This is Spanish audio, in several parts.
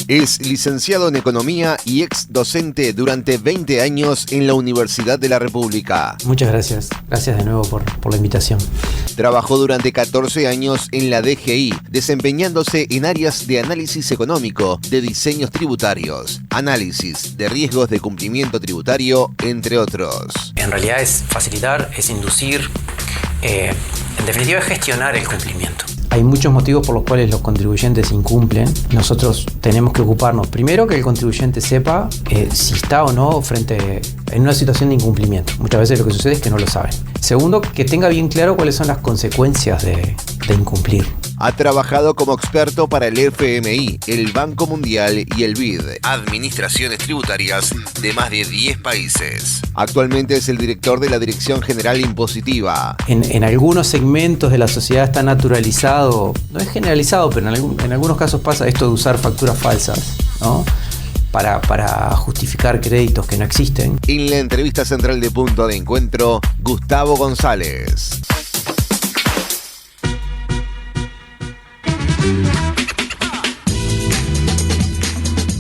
Es licenciado en Economía y ex docente durante 20 años en la Universidad de la República. Muchas gracias. Gracias de nuevo por la invitación. Trabajó durante 14 años en la DGI, desempeñándose en áreas de análisis económico, de diseños tributarios, análisis de riesgos de cumplimiento tributario, entre otros. En realidad es facilitar, es inducir, en definitiva es gestionar el cumplimiento. Hay muchos motivos por los cuales los contribuyentes incumplen. Nosotros tenemos que ocuparnos, primero, que el contribuyente sepa si está o no en una situación de incumplimiento. Muchas veces lo que sucede es que no lo saben. Segundo, que tenga bien claro cuáles son las consecuencias de incumplir. Ha trabajado como experto para el FMI, el Banco Mundial y el BID, administraciones tributarias de más de 10 países. Actualmente es el director de la Dirección General Impositiva. En algunos segmentos de la sociedad está naturalizado, no es generalizado, pero en algunos casos pasa esto de usar facturas falsas, ¿no? Para justificar créditos que no existen. En la entrevista central de Punto de Encuentro, Gustavo González.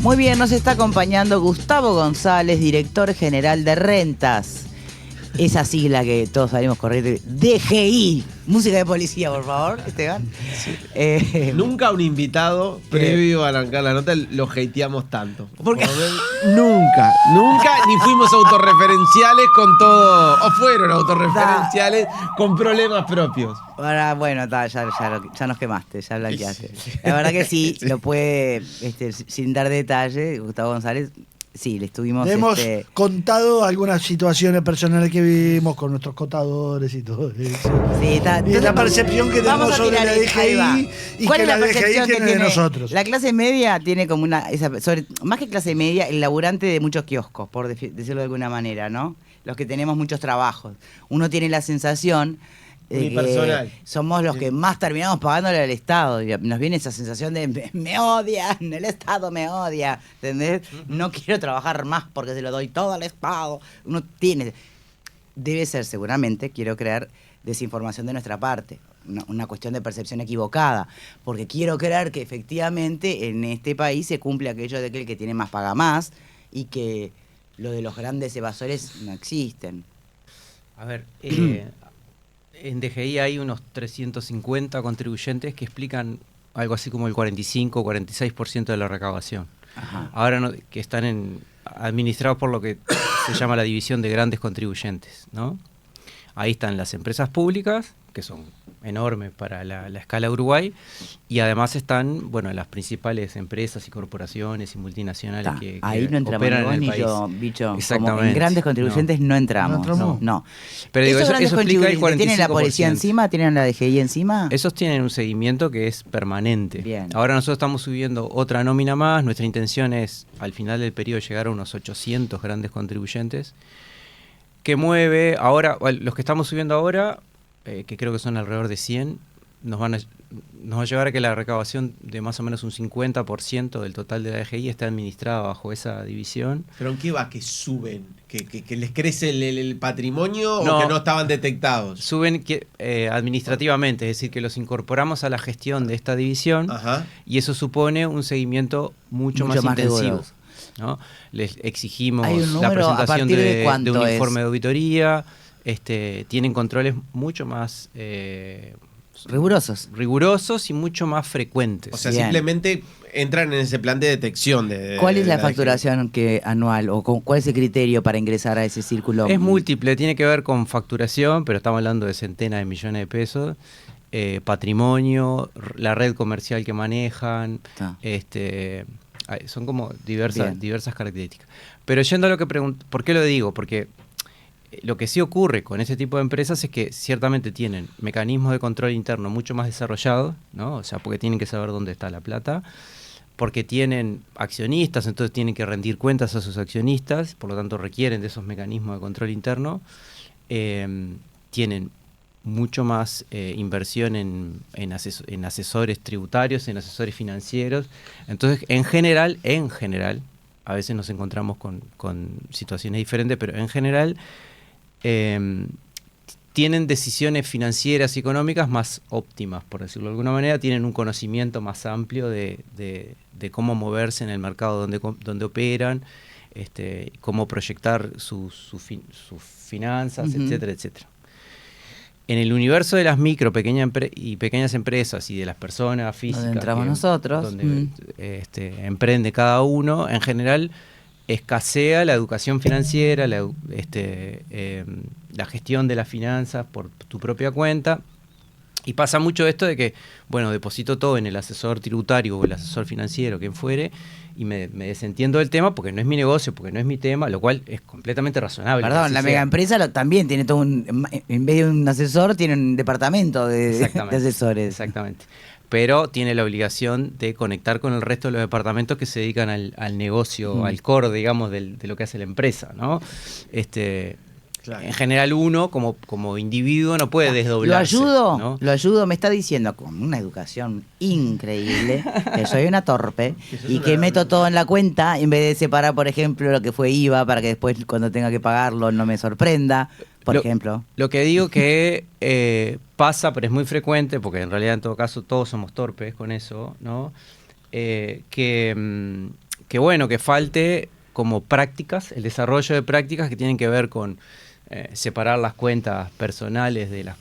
Muy bien, nos está acompañando Gustavo González, director general de Rentas. Esa sigla que todos sabemos correr, DGI. Música de policía, por favor, Esteban. Sí. Nunca un invitado previo a arrancar la nota lo hateamos tanto. ¿Por qué? Nunca, ni fuimos autorreferenciales con todo, o fueron autorreferenciales con problemas propios. Ahora, bueno, ya nos quemaste, ya blanqueaste. La verdad que sí, lo puede, sin dar detalle, Gustavo González. Sí, le estuvimos... Le hemos contado algunas situaciones personales que vivimos con nuestros contadores y todo eso. Sí, y la percepción que tenemos sobre la DGI y ¿cuál que es la la percepción DGI tiene de nosotros? La clase media tiene como más que clase media, el laburante de muchos kioscos, por decirlo de alguna manera, ¿no? Los que tenemos muchos trabajos. Uno tiene la sensación... Unipersonal. Somos los que más terminamos pagándole al Estado. Y nos viene esa sensación de me odian, el Estado me odia, ¿entendés? No quiero trabajar más porque se lo doy todo al Estado. Uno debe ser seguramente, quiero creer, desinformación de nuestra parte. Una cuestión de percepción equivocada. Porque quiero creer que efectivamente en este país se cumple aquello de que el que tiene más paga más y que lo de los grandes evasores no existen. A ver, en DGI hay unos 350 contribuyentes que explican algo así como el 45 o 46% de la recaudación. Ajá. Ahora que están administrados por lo que se llama la división de grandes contribuyentes, ¿no? Ahí están las empresas públicas, que son enormes para la escala Uruguay, y además están, bueno, las principales empresas y corporaciones y multinacionales que ahí no entramos operan en el ni país. yo, bicho. Exactamente. Como en grandes contribuyentes no entramos. No. Pero digo, eso explica el 45%. ¿Tienen la policía encima? ¿Tienen la DGI encima? Esos tienen un seguimiento que es permanente. Bien. Ahora nosotros estamos subiendo otra nómina más. Nuestra intención es, al final del periodo, llegar a unos 800 grandes contribuyentes, que mueve, ahora, los que estamos subiendo ahora, que creo que son alrededor de 100, nos va a llevar a que la recaudación de más o menos un 50% del total de la DGI esté administrada bajo esa división. ¿Pero en qué va que suben? ¿Que les crece el patrimonio no, o que no estaban detectados? Suben administrativamente, es decir, que los incorporamos a la gestión de esta división. Ajá. Y eso supone un seguimiento mucho más intensivo, ¿no? Les exigimos la presentación de un informe de auditoría, tienen controles mucho más rigurosos y mucho más frecuentes. O sea, simplemente entran en ese plan de detección. ¿Cuál es la facturación anual o cuál es el criterio para ingresar a ese círculo? Es múltiple, tiene que ver con facturación, pero estamos hablando de centenas de millones de pesos, patrimonio, la red comercial que manejan, son como diversas características. Pero yendo a lo que pregunto, ¿por qué lo digo? Porque lo que sí ocurre con ese tipo de empresas es que ciertamente tienen mecanismos de control interno mucho más desarrollados, ¿no? O sea, porque tienen que saber dónde está la plata, porque tienen accionistas, entonces tienen que rendir cuentas a sus accionistas, por lo tanto requieren de esos mecanismos de control interno, tienen mucho más inversión en asesores tributarios, en asesores financieros. Entonces, en general, a veces nos encontramos con situaciones diferentes, pero en general tienen decisiones financieras y económicas más óptimas, por decirlo de alguna manera, tienen un conocimiento más amplio de de cómo moverse en el mercado donde operan, cómo proyectar sus finanzas, etcétera, etcétera. En el universo de las micro, pequeñas empresas y de las personas físicas donde entramos nosotros, donde emprende cada uno, en general escasea la educación financiera, la gestión de las finanzas por tu propia cuenta. Y pasa mucho esto de que, bueno, deposito todo en el asesor tributario o el asesor financiero, quien fuere, y me desentiendo del tema porque no es mi negocio, porque no es mi tema, lo cual es completamente razonable. Perdón, la mega empresa también tiene todo en vez de un asesor, tiene un departamento de asesores. Exactamente. Pero tiene la obligación de conectar con el resto de los departamentos que se dedican al negocio, al core, digamos, de lo que hace la empresa, ¿no? Claro. En general uno, como individuo, no puede desdoblarse. Lo ayudo, me está diciendo con una educación increíble, que soy una torpe y que meto todo en la cuenta en vez de separar, por ejemplo, lo que fue IVA para que después cuando tenga que pagarlo no me sorprenda, por ejemplo. Lo que digo que pasa, pero es muy frecuente, porque en realidad en todo caso todos somos torpes con eso, ¿no? Que falte como prácticas, el desarrollo de prácticas que tienen que ver con separar las cuentas personales de las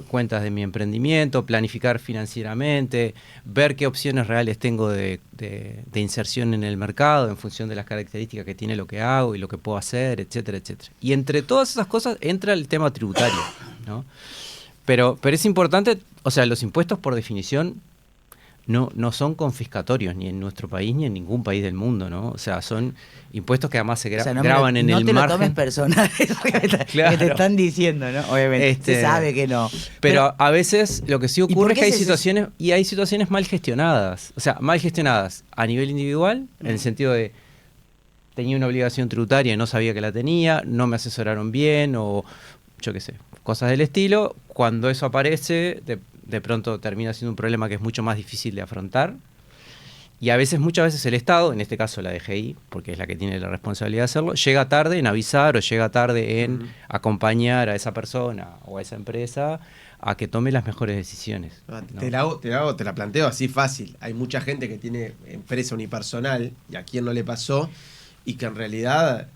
cuentas de mi emprendimiento, planificar financieramente, ver qué opciones reales tengo de inserción en el mercado en función de las características que tiene lo que hago y lo que puedo hacer, etcétera, etcétera. Y entre todas esas cosas entra el tema tributario, ¿no? Pero es importante, o sea, los impuestos por definición no son confiscatorios ni en nuestro país ni en ningún país del mundo, ¿no? O sea, son impuestos que además se graban en el margen. No te lo tomes personal, eso que te están diciendo, ¿no? Obviamente, se sabe que no. Pero a veces lo que sí ocurre es que hay situaciones mal gestionadas. O sea, mal gestionadas a nivel individual, en el sentido de tenía una obligación tributaria y no sabía que la tenía, no me asesoraron bien o yo qué sé, cosas del estilo. Cuando eso aparece, de pronto termina siendo un problema que es mucho más difícil de afrontar. Y muchas veces el Estado, en este caso la DGI, porque es la que tiene la responsabilidad de hacerlo, llega tarde en avisar o llega tarde en acompañar a esa persona o a esa empresa a que tome las mejores decisiones, ¿no? Te la planteo así fácil. Hay mucha gente que tiene empresa unipersonal y a quien no le pasó y que en realidad,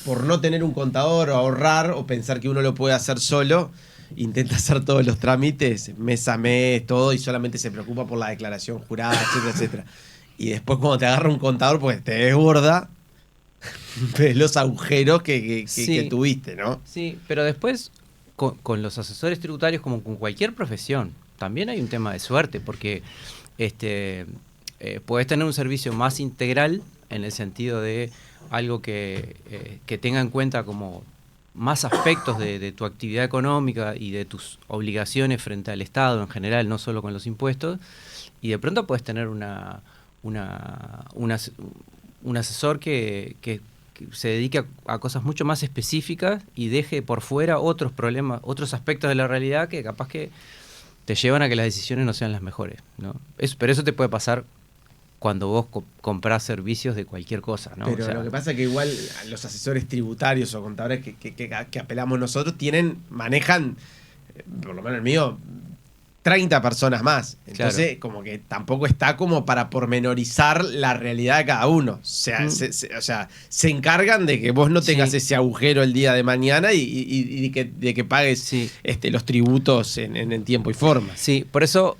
por no tener un contador o ahorrar o pensar que uno lo puede hacer solo, intenta hacer todos los trámites mes a mes, todo, y solamente se preocupa por la declaración jurada, etcétera, etcétera. Y después cuando te agarra un contador, pues te desborda, ves los agujeros que tuviste, ¿no? Sí, pero después con los asesores tributarios, como con cualquier profesión, también hay un tema de suerte, porque podés tener un servicio más integral en el sentido de algo que tenga en cuenta como más aspectos de tu actividad económica y de tus obligaciones frente al Estado en general, no solo con los impuestos, y de pronto puedes tener un asesor que se dedique a cosas mucho más específicas y deje por fuera otros problemas, otros aspectos de la realidad que capaz que te llevan a que las decisiones no sean las mejores, ¿no? Pero eso te puede pasar cuando vos comprás servicios de cualquier cosa, ¿no? Pero lo que pasa es que igual los asesores tributarios o contadores que apelamos nosotros manejan, por lo menos el mío, 30 personas más. Entonces, claro, como que tampoco está como para pormenorizar la realidad de cada uno. O sea, se encargan de que vos no tengas ese agujero el día de mañana y de que pagues los tributos en tiempo y forma. Sí, por eso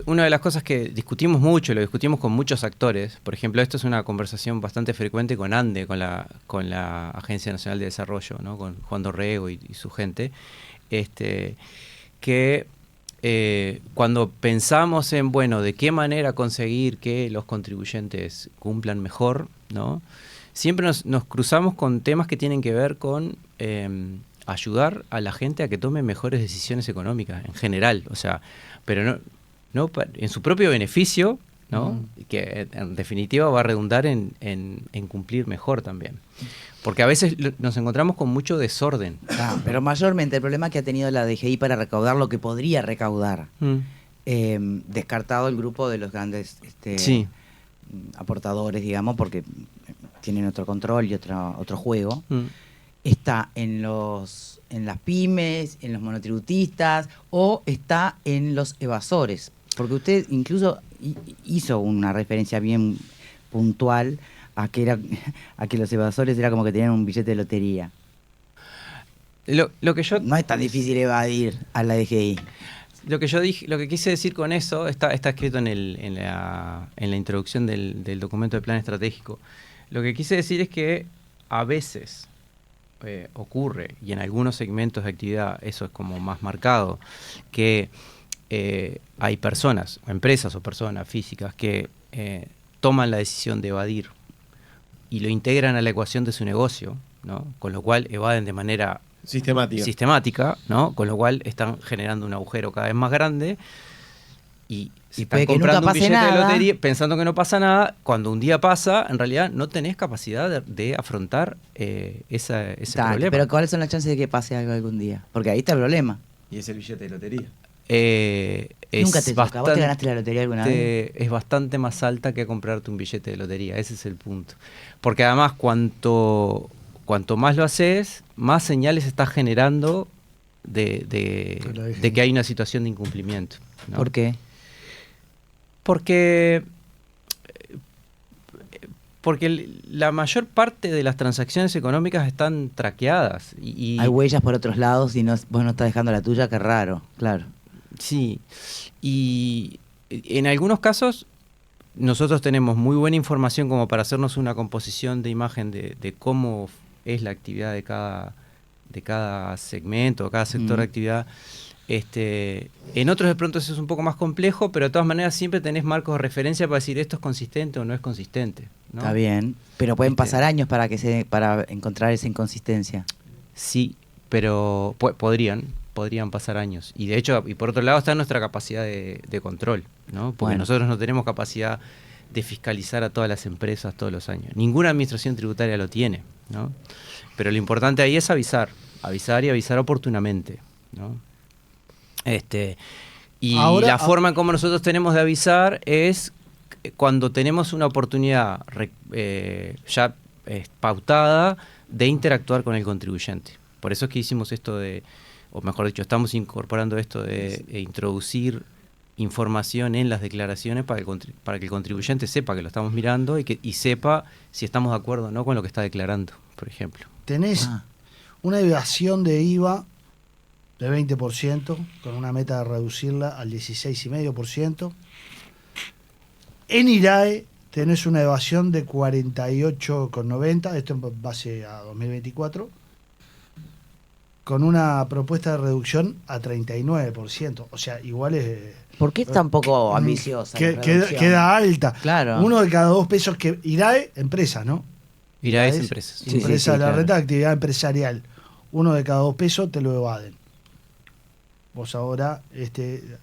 una de las cosas que discutimos mucho, lo discutimos con muchos actores, por ejemplo, esto es una conversación bastante frecuente con ANDE, con la Agencia Nacional de Desarrollo, ¿no? Con Juan Dorrego y su gente, que cuando pensamos en, de qué manera conseguir que los contribuyentes cumplan mejor, ¿no? Siempre nos cruzamos con temas que tienen que ver con ayudar a la gente a que tome mejores decisiones económicas en general, o sea, pero no en su propio beneficio, ¿no? Que en definitiva va a redundar en cumplir mejor también. Porque a veces nos encontramos con mucho desorden. Pero mayormente el problema que ha tenido la DGI para recaudar lo que podría recaudar, descartado el grupo de los grandes aportadores, digamos, porque tienen otro control y otro juego, está en las pymes, en los monotributistas o está en los evasores. Porque usted incluso hizo una referencia bien puntual a que los evasores era como que tenían un billete de lotería. Lo que yo No es tan difícil evadir a la DGI. Lo que yo dije, lo que quise decir con eso está escrito en la introducción del documento de plan estratégico. Lo que quise decir es que a veces ocurre, y en algunos segmentos de actividad eso es como más marcado, que hay personas, empresas o personas físicas que toman la decisión de evadir y lo integran a la ecuación de su negocio, ¿no? Con lo cual evaden de manera sistemática, ¿no? Con lo cual están generando un agujero cada vez más grande y están comprando un billete de lotería pensando que no pasa nada. Cuando un día pasa, en realidad no tenés capacidad de afrontar ese problema. Pero ¿cuáles son las chances de que pase algo algún día? Porque ahí está el problema. Y es el billete de lotería. Nunca te toca. ¿Vos te ganaste la lotería alguna vez? Es bastante más alta que comprarte un billete de lotería. Ese es el punto. Porque además cuanto más lo haces, más señales estás generando de que hay una situación de incumplimiento, ¿no? ¿Por qué? Porque la mayor parte de las transacciones económicas están traqueadas. Y hay huellas por otros lados y vos no estás dejando la tuya, qué raro, claro. Sí, y en algunos casos nosotros tenemos muy buena información como para hacernos una composición de imagen de cómo es la actividad de cada segmento, cada sector de actividad. En otros de pronto eso es un poco más complejo, pero de todas maneras siempre tenés marcos de referencia para decir esto es consistente o no es consistente, ¿no? Está bien, pero pueden pasar años para encontrar esa inconsistencia. Sí, pero podrían pasar años. Y de hecho, y por otro lado está nuestra capacidad de control, ¿no? Porque nosotros no tenemos capacidad de fiscalizar a todas las empresas todos los años. Ninguna administración tributaria lo tiene, ¿no? Pero lo importante ahí es avisar y avisar oportunamente, ¿no? Y ahora, la forma en cómo nosotros tenemos de avisar es cuando tenemos una oportunidad ya pautada de interactuar con el contribuyente. Por eso es que hicimos esto o mejor dicho, estamos incorporando esto de introducir información en las declaraciones para que el contribuyente sepa que lo estamos mirando y sepa si estamos de acuerdo o no con lo que está declarando, por ejemplo. Tenés una evasión de IVA de 20%, con una meta de reducirla al 16,5%. En IRAE tenés una evasión de 48,90%, esto en base a 2024, con una propuesta de reducción a 39%. O sea, igual es... ¿Por qué es tan poco ambiciosa la reducción? Queda alta. Claro. Uno de cada 2 pesos que... IRAE, empresa, ¿no? IRAE es empresa. Sí, empresa de la claro. renta de actividad empresarial. Uno de cada 2 pesos te lo evaden. Vos ahora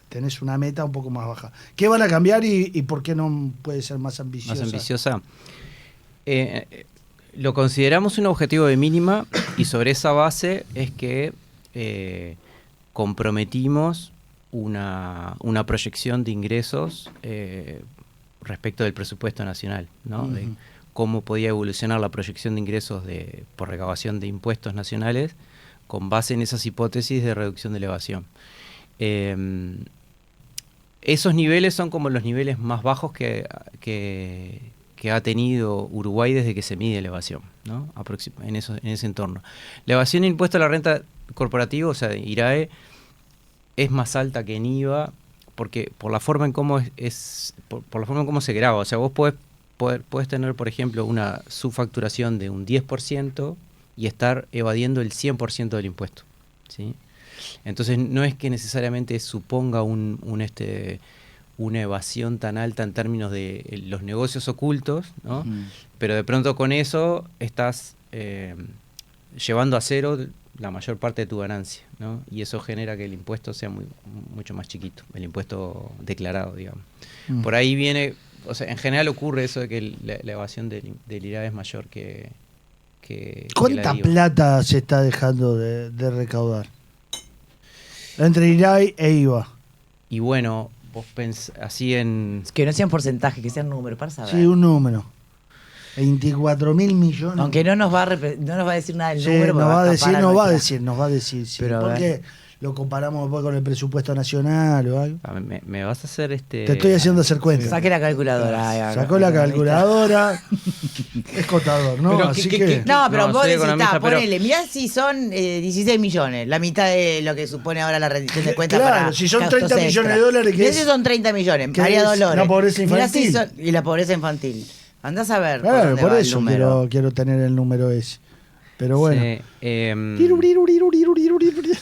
tenés una meta un poco más baja. ¿Qué van a cambiar y por qué no puede ser más ambiciosa? Más ambiciosa. Lo consideramos un objetivo de mínima y sobre esa base es que comprometimos una proyección de ingresos respecto del presupuesto nacional, ¿no? Uh-huh. De cómo podía evolucionar la proyección de ingresos por recaudación de impuestos nacionales con base en esas hipótesis de reducción de elevación. Esos niveles son como los niveles más bajos que ha tenido Uruguay desde que se mide elevación, ¿no? En ese entorno. La evasión de impuesto a la renta corporativa, o sea, de IRAE, es más alta que en IVA porque por la forma en cómo por la forma en cómo se graba. O sea, vos podés tener, por ejemplo, una subfacturación de un 10% y estar evadiendo el 100% del impuesto, ¿sí? Entonces no es que necesariamente suponga una evasión tan alta en términos de los negocios ocultos, ¿no? Pero de pronto con eso estás llevando a cero la mayor parte de tu ganancia, ¿no? Y eso genera que el impuesto sea mucho más chiquito, el impuesto declarado, digamos. Por ahí viene, o sea, en general ocurre eso de que la evasión del IRAE es mayor que ¿Cuánta plata se está dejando de recaudar entre IRAE e IVA? Y bueno, vos pensás así en... Que no sean porcentajes, que sean números, para saber. Sí, un número. 24.000 millones. Aunque no nos va a decir nada del número. Nos va a decir, sí. Pero Porque lo comparamos después con el presupuesto nacional o algo. Me vas a hacer Te estoy haciendo hacer cuenta. Saqué la calculadora. Sacó la calculadora. Es contador, ¿no? Pero Así ¿qué- que... No, pero No, vos soy decís, economista, pero- ponele, mirá si son 16 millones, la mitad de lo que supone ahora la rendición de cuentas Claro, para si son gastos 30 millones extra. de dólares, ¿qué Mirá es? si son 30 millones, ¿Qué María es? Dolores. La pobreza Mirá si infantil. y la pobreza infantil. Andás a ver Claro, dónde por va el eso número. quiero tener el número ese. Pero bueno. Sí,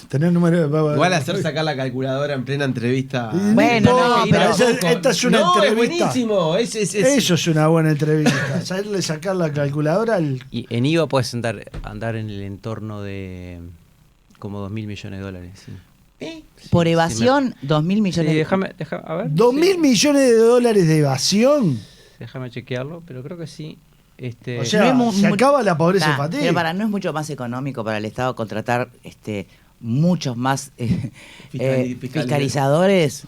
Tener el número. Igual hacer sacar la calculadora en plena entrevista. Bueno, no, pero esta es una no, entrevista. es buenísimo. Eso es una buena entrevista. Saberle sacar la calculadora al. Y en IVA puedes andar en el entorno de como 2.000 millones de dólares. Sí. Por evasión, 2.000 millones Sí, de déjame, a ver. 2.000 millones de dólares de evasión. Déjame chequearlo, pero creo que sí. O sea, No es mu- se mu- acaba la pobreza Nah, infantil. pero no es mucho más económico para el Estado contratar muchos más fiscalizadores.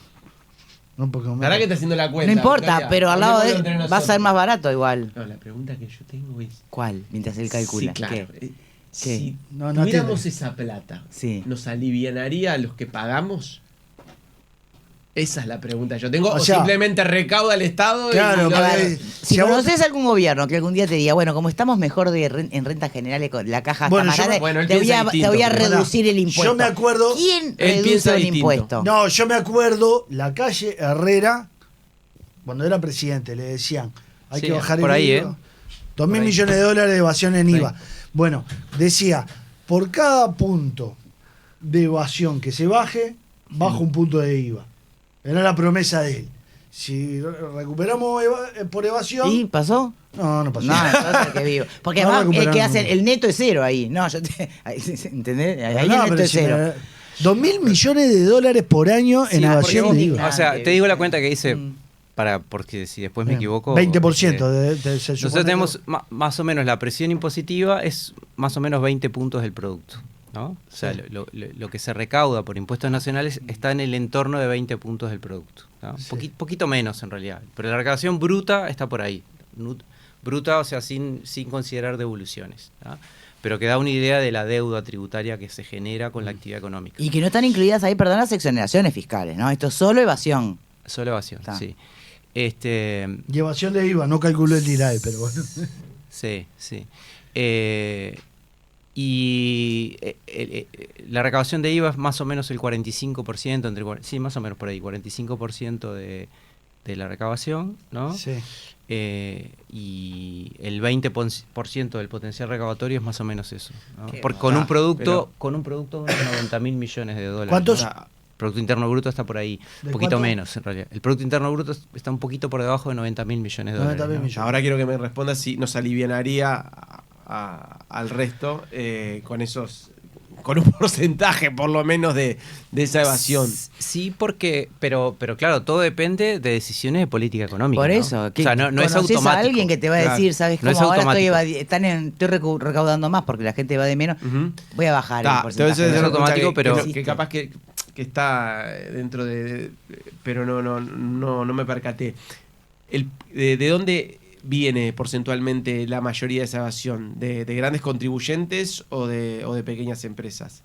No, porque La verdad que está haciendo la cuenta. No importa, Victoria. pero al lado de Ponémoslo entre va a ser nosotros. más barato igual. No, la pregunta que yo tengo es. ¿Cuál? Mientras él calcula. Sí, claro. ¿Qué? Si No, no tuviéramos tiene. esa plata, Sí. ¿nos alivianaría a los que pagamos? Esa es la pregunta que yo tengo. O O, sea, simplemente recauda el Estado claro, y lo claro. da- Si a vos- conoces algún gobierno que algún día te diga, bueno, como estamos mejor en rentas generales con la caja Bueno, está más yo- grande, bueno, él te voy piensa a distinto, pero- reducir el impuesto. Yo me acuerdo- ¿Quién Él reduce piensa un distinto. impuesto? No, yo me acuerdo la calle Herrera, cuando era presidente, le decían, hay Sí, que bajar por el ahí, IVA. 2.000 Por ahí. millones de dólares de evasión en Sí. IVA. Bueno, decía, por cada punto de evasión que se baje, baja un punto de IVA. Era la promesa de él. Si recuperamos por evasión... ¿Y pasó? No pasó. No, entonces que vivo. Porque No además el que recuperamos. hace el neto es cero ahí. No, ¿entendés? Ahí No, el neto pero es si cero. 2.000 millones de dólares por año en Sí, evasión porque de vos- IVA. O sea, te digo la cuenta que hice Mm. porque si después me Bien, equivoco. 20% se Nosotros supone tenemos más o menos la presión impositiva es más o menos 20 puntos del producto. ¿No? O sea, Sí. lo que se recauda por impuestos nacionales está en el entorno de 20 puntos del producto. ¿No? Sí. Poquito menos en realidad. Pero la recaudación bruta está por ahí. Bruta, o sea, sin considerar devoluciones. ¿No? Pero que da una idea de la deuda tributaria que se genera con la actividad económica. Y que no están incluidas ahí, perdón, las exoneraciones fiscales, ¿no? Esto es solo evasión. Solo evasión, Está. sí. Y evasión de IVA, no calculó el IRAE, pero bueno. Sí. La recaudación de IVA es más o menos el 45%, sí, más o menos por ahí, 45% de la recaudación, ¿no? Sí. Y el 20% del potencial recaudatorio es más o menos eso, ¿no? Qué Con un pero- producto de unos 90.000 millones de dólares. ¿Cuántos? ¿no? Producto Interno Bruto está por ahí, ¿De un poquito cuánto? menos en realidad. El Producto Interno Bruto está un poquito por debajo de 90.000 millones de 90.000 dólares. ¿no? millones. Ahora quiero que me responda si nos alivianaría al resto con un porcentaje por lo menos de esa evasión. Sí, pero claro, todo depende de decisiones de política económica. Por ¿no? eso, o sea, no es ¿conoces automático. a alguien que te va a Claro. decir, ¿sabes No cómo? es Ahora automático. estoy recaudando más porque la gente va de menos. Ujú. Voy a bajar Ta, el porcentaje. entonces No es una automático, pregunta pero- que capaz que está dentro de pero no me percaté. ¿De dónde viene porcentualmente la mayoría de esa evasión? ¿De grandes contribuyentes o de pequeñas empresas?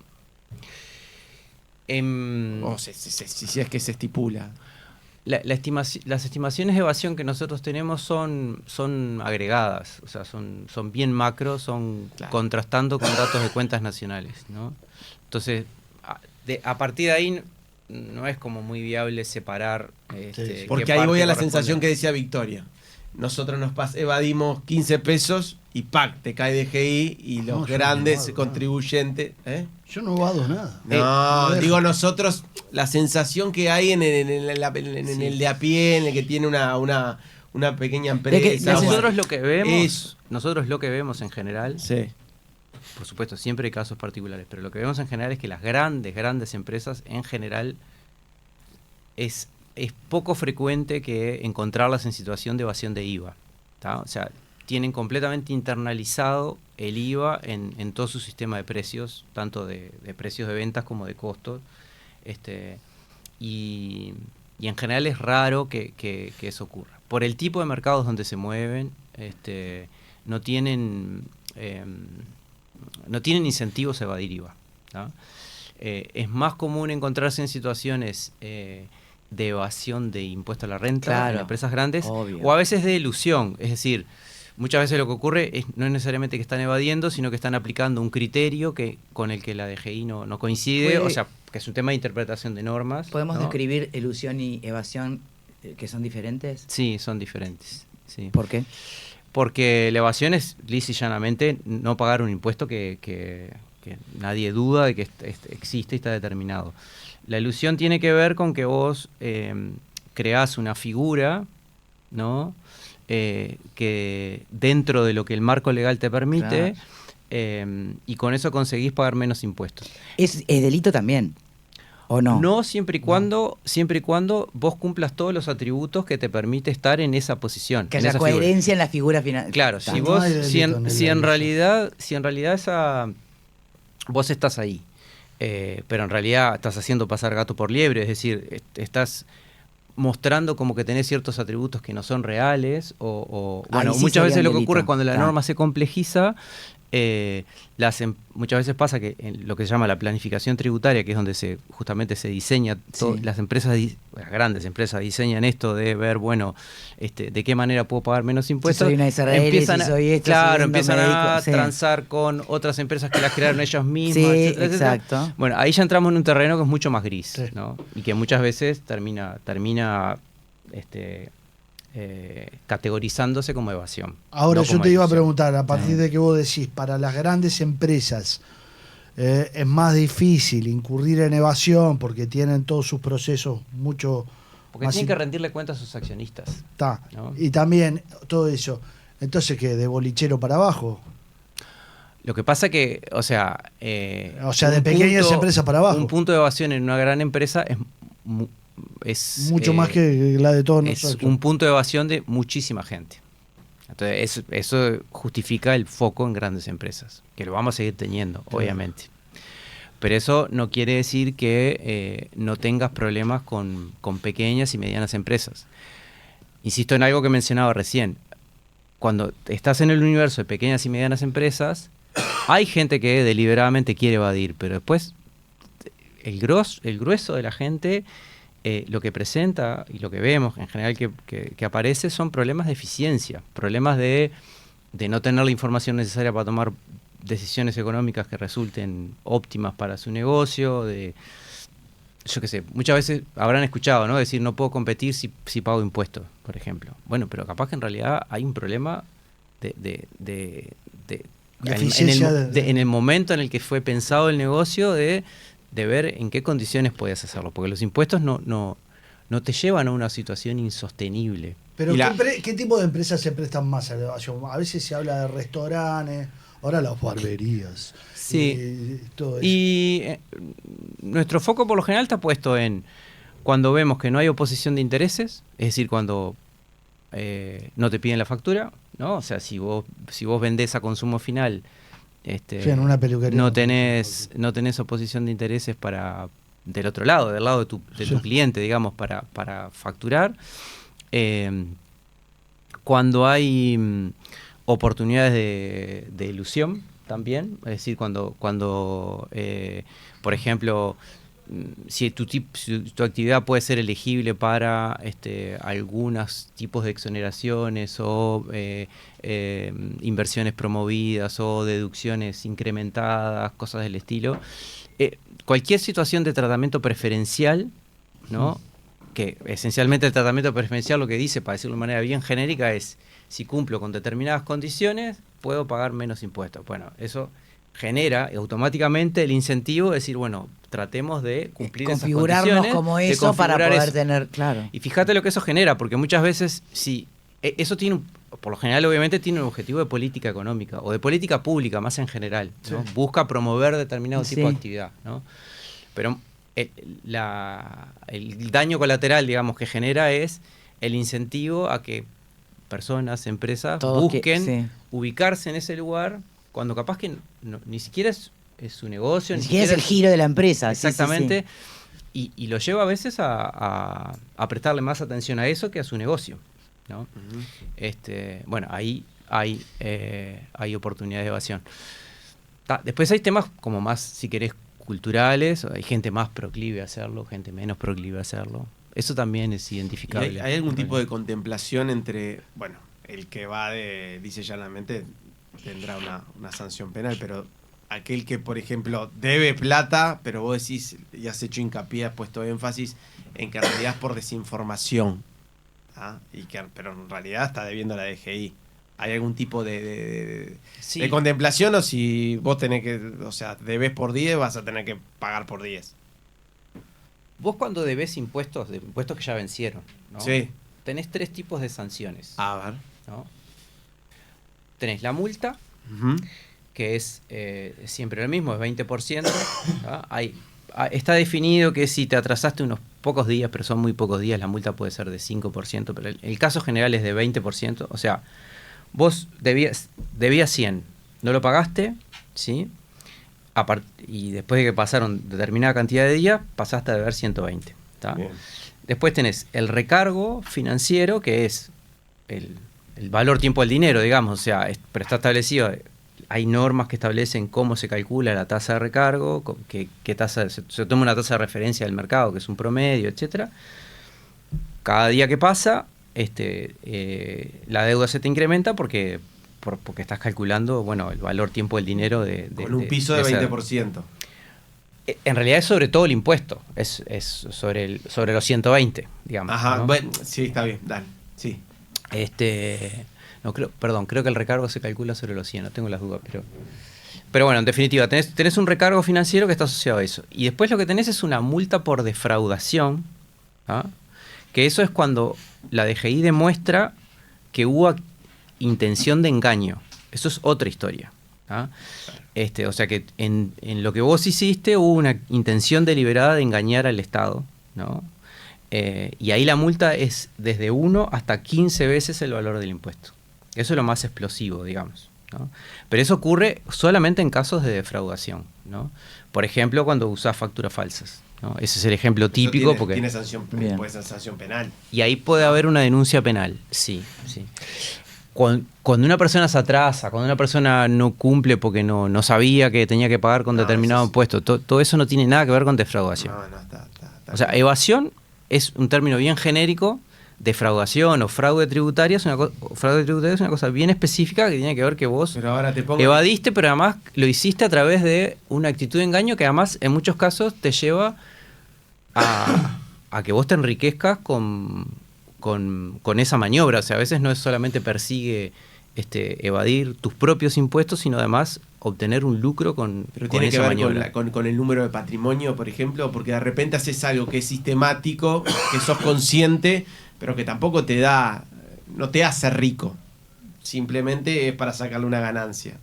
O si es que se estipula. Las estimaciones de evasión que nosotros tenemos son agregadas, o sea, son bien macro, son Claro. contrastando con datos de cuentas nacionales, ¿no? Entonces, a partir de ahí no es como muy viable separar. Sí. Porque qué ahí voy parte a la corresponde. sensación que decía Victoria. Nosotros evadimos 15 pesos y ¡pac! Te cae DGI y los No, yo grandes no evado contribuyentes. ¿Eh? Yo no evado nada. No, dejo. digo nosotros, la sensación que hay en el de a pie, en el que tiene una pequeña empresa. Nosotros lo que vemos, Eso. nosotros lo que vemos en general, Sí. por supuesto, siempre hay casos particulares, pero lo que vemos en general es que las grandes empresas, en general, es poco frecuente que encontrarlas en situación de evasión de IVA. ¿tá? O sea, tienen completamente internalizado el IVA en todo su sistema de precios, tanto de precios de ventas como de costos. Y en general es raro que eso ocurra. Por el tipo de mercados donde se mueven, no tienen incentivos a evadir IVA. ¿tá? es más común encontrarse en situaciones de evasión de impuesto a la renta Claro, en empresas grandes, obvio. o a veces de elusión. Es decir, muchas veces lo que ocurre no es necesariamente que están evadiendo, sino que están aplicando un criterio con el que la DGI no coincide, o sea, que es un tema de interpretación de normas. ¿Podemos ¿no? describir elusión y evasión que son diferentes? Sí, son diferentes. Sí. ¿Por qué? Porque la evasión es lisa y llanamente no pagar un impuesto que nadie duda de que existe y está determinado. La elusión tiene que ver con que vos creás una figura, ¿no? Que dentro de lo que el marco legal te permite, y con eso conseguís pagar menos impuestos. ¿Es delito también? ¿O no? No siempre y cuando vos cumplas todos los atributos que te permite estar en esa posición. Que en haya esa figura. coherencia en la figura final. Claro, No hay delito si en la realidad vos estás ahí, pero en realidad estás haciendo pasar gato por liebre, es decir, estás mostrando como que tenés ciertos atributos que no son reales, o bueno, sí muchas veces sería lo un que ocurre delito. cuando la Está. norma se complejiza, muchas veces pasa que en lo que se llama la planificación tributaria, que es donde justamente se diseña, las empresas, las grandes empresas diseñan esto de ver, bueno, de qué manera puedo pagar menos impuestos. soy una SRL, empiezan si soy esto, claro, si vendo empiezan a médico, sí. transar con otras empresas que las crearon ellos mismos, Sí, etcétera, etcétera. exacto. Bueno, ahí ya entramos en un terreno que es mucho más gris, Sí. ¿no? Y que muchas veces termina categorizándose como evasión. Ahora no yo como te iba a elusión. preguntar, a partir de que vos decís, para las grandes empresas es más difícil incurrir en evasión porque tienen todos sus procesos mucho Porque más tienen que rendirle cuenta a sus accionistas. Está. ¿no? Y también todo eso. Entonces, ¿qué? ¿De bolichero para abajo? Lo que pasa que, o sea, De un pequeñas empresas para abajo. Un punto de evasión en una gran empresa es Mucho más que la de todos es nosotros. un punto de evasión de muchísima gente. Entonces, eso justifica el foco en grandes empresas, que lo vamos a seguir teniendo, obviamente. Pero eso no quiere decir que no tengas problemas con pequeñas y medianas empresas. Insisto en algo que mencionaba recién. Cuando estás en el universo de pequeñas y medianas empresas, hay gente que deliberadamente quiere evadir, pero después el grueso de la gente lo que presenta y lo que vemos en general que aparece son problemas de eficiencia, problemas de no tener la información necesaria para tomar decisiones económicas que resulten óptimas para su negocio, yo qué sé, muchas veces habrán escuchado, ¿no? Decir, no puedo competir si pago impuestos, por ejemplo. Bueno, pero capaz que en realidad hay un problema en el momento en el que fue pensado el negocio de ver en qué condiciones podías hacerlo, porque los impuestos no te llevan a una situación insostenible. Pero ¿qué tipo de empresas se prestan más a la evasión? A veces se habla de restaurantes, ahora las barberías. Sí. Y todo eso. Y nuestro foco por lo general está puesto en cuando vemos que no hay oposición de intereses, es decir, cuando no te piden la factura, ¿no? O sea, si vos vendés a consumo final, Sí, en una peluquería. no tenés oposición de intereses del otro lado, del lado de tu cliente, digamos, para facturar. Cuando hay oportunidades de ilusión también, es decir, cuando por ejemplo, si tu actividad puede ser elegible para algunos tipos de exoneraciones o inversiones promovidas o deducciones incrementadas, cosas del estilo, cualquier situación de tratamiento preferencial, ¿no? Que esencialmente el tratamiento preferencial lo que dice, para decirlo de manera bien genérica, es si cumplo con determinadas condiciones, puedo pagar menos impuestos. Bueno, eso genera automáticamente el incentivo de decir, bueno, tratemos de cumplir esas condiciones. Configurarnos como eso para poder tener, claro. Y fíjate lo que eso genera, porque muchas veces, sí, eso tiene, por lo general obviamente tiene un objetivo de política económica o de política pública más en general, ¿no? Sí. Busca promover determinado tipo Sí. de actividad, ¿no? Pero el daño colateral, digamos, que genera es el incentivo a que personas, empresas Todos busquen ubicarse en ese lugar cuando capaz que ni siquiera es su negocio, Ni siquiera es el giro de la empresa. Exactamente. Sí. Y lo lleva a veces a prestarle más atención a eso que a su negocio, ¿no? Uh-huh. Bueno, ahí hay oportunidades de evasión. Después hay temas como más, si querés, culturales, hay gente más proclive a hacerlo, gente menos proclive a hacerlo. Eso también es identificable. ¿Hay algún tipo de contemplación entre, bueno, el que va dice llanamente, tendrá una sanción penal, pero aquel que, por ejemplo, debe plata, pero vos decís, y has hecho hincapié, has puesto énfasis en que en realidad es por desinformación, ¿ah? Pero en realidad está debiendo a la DGI. ¿Hay algún tipo de contemplación, o si vos tenés que, o sea, debes por 10, vas a tener que pagar por 10? Vos cuando debés impuestos, de impuestos que ya vencieron, ¿no? Sí. Tenés 3 tipos de sanciones. A ver. ¿No? Tenés la multa, que es siempre lo mismo, es 20%. Está definido que si te atrasaste unos pocos días, pero son muy pocos días, la multa puede ser de 5%, pero el caso general es de 20%. O sea, vos debías 100, no lo pagaste, ¿sí? Y después de que pasaron determinada cantidad de días, pasaste a deber 120. ¿Tá? Después tenés el recargo financiero, que es el valor tiempo del dinero, digamos, o sea, pero está establecido, hay normas que establecen cómo se calcula la tasa de recargo, qué tasa, se toma una tasa de referencia del mercado, que es un promedio, etcétera. Cada día que pasa, la deuda se te incrementa porque estás calculando, bueno, el valor tiempo del dinero con un piso de 20%. En realidad es sobre todo el impuesto, es sobre los 120, digamos. Ajá, ¿no? Bueno, sí, está bien, dale, sí. Creo que el recargo se calcula sobre los 100, no tengo las dudas, pero bueno, en definitiva, tenés un recargo financiero que está asociado a eso. Y después lo que tenés es una multa por defraudación, ¿ah? Que eso es cuando la DGI demuestra que hubo intención de engaño. Eso es otra historia. ¿Ah? O sea que en lo que vos hiciste hubo una intención deliberada de engañar al Estado, ¿no? Y ahí la multa es desde 1 hasta 15 veces el valor del impuesto. Eso es lo más explosivo, digamos, ¿no? Pero eso ocurre solamente en casos de defraudación, ¿no? Por ejemplo, cuando usás facturas falsas, ¿no? Ese es el ejemplo típico. Tiene sanción, puede ser sanción penal. Y ahí puede haber una denuncia penal, sí. Cuando una persona se atrasa, cuando una persona no cumple porque no sabía que tenía que pagar con determinado impuesto, todo eso no tiene nada que ver con defraudación. Está o sea, evasión es un término bien genérico, defraudación o fraude tributario es una cosa bien específica que tiene que ver que vos evadiste, pero además lo hiciste a través de una actitud de engaño que además en muchos casos te lleva a que vos te enriquezcas con esa maniobra. O sea, a veces no es solamente persigue evadir tus propios impuestos, sino además obtener un lucro con Pero tiene esa que ver maniobra. con el número de patrimonio, por ejemplo, porque de repente haces algo que es sistemático, que sos consciente, pero que tampoco no te hace rico. Simplemente es para sacarle una ganancia.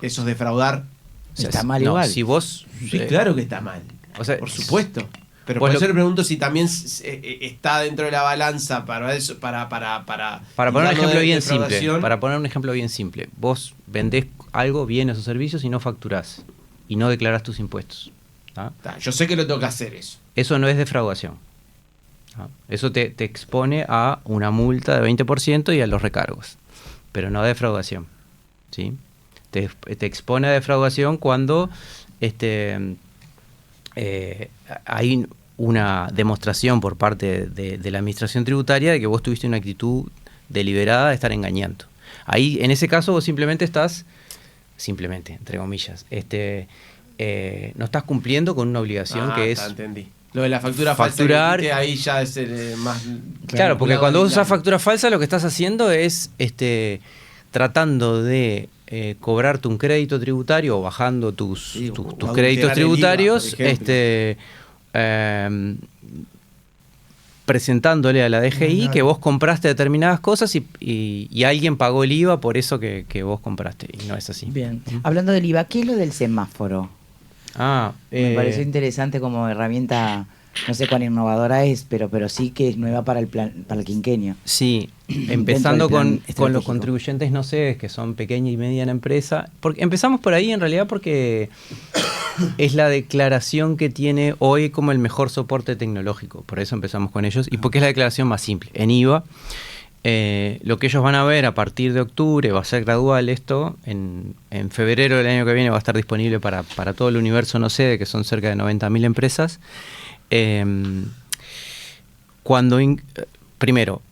Eso es defraudar. O sea, está mal igual. Si vos, Sí, claro que está mal. o sea, Por supuesto. Pero Pues por eso le pregunto si también está dentro de la balanza para eso, para Para poner un ejemplo bien defraudación. simple, vos vendés algo, bienes o servicios y no facturás y no declarás tus impuestos. ¿Ah? Yo sé que lo tengo que hacer eso. Eso no es defraudación. ¿Ah? Eso te expone a una multa de 20% y a los recargos, pero no a defraudación. ¿Sí? Te expone a defraudación cuando hay una demostración por parte de la administración tributaria de que vos tuviste una actitud deliberada de estar engañando. Ahí, en ese caso, vos simplemente, entre comillas, no estás cumpliendo con una obligación que es... Entendí. Lo de la facturar, facturar falsa, ahí ya es más... Claro, porque cuando vos usás factura falsa, lo que estás haciendo es tratando de cobrarte un crédito tributario o bajando tus créditos tributarios, presentándole a la DGI que vos compraste determinadas cosas y alguien pagó el IVA por eso que vos compraste, y no es así. Bien. Hablando del IVA, ¿qué es lo del semáforo? Me pareció interesante como herramienta, no sé cuán innovadora es, pero sí que es nueva para el quinquenio. Sí, empezando con los estratégico. contribuyentes no sé, que son pequeña y mediana empresa. Empezamos por ahí en realidad porque es la declaración que tiene hoy como el mejor soporte tecnológico. Por eso empezamos con ellos y porque es la declaración más simple. En IVA, lo que ellos van a ver a partir de octubre, va a ser gradual esto, en febrero del año que viene va a estar disponible para todo el universo no sede, que son cerca de 90.000 empresas. Primero,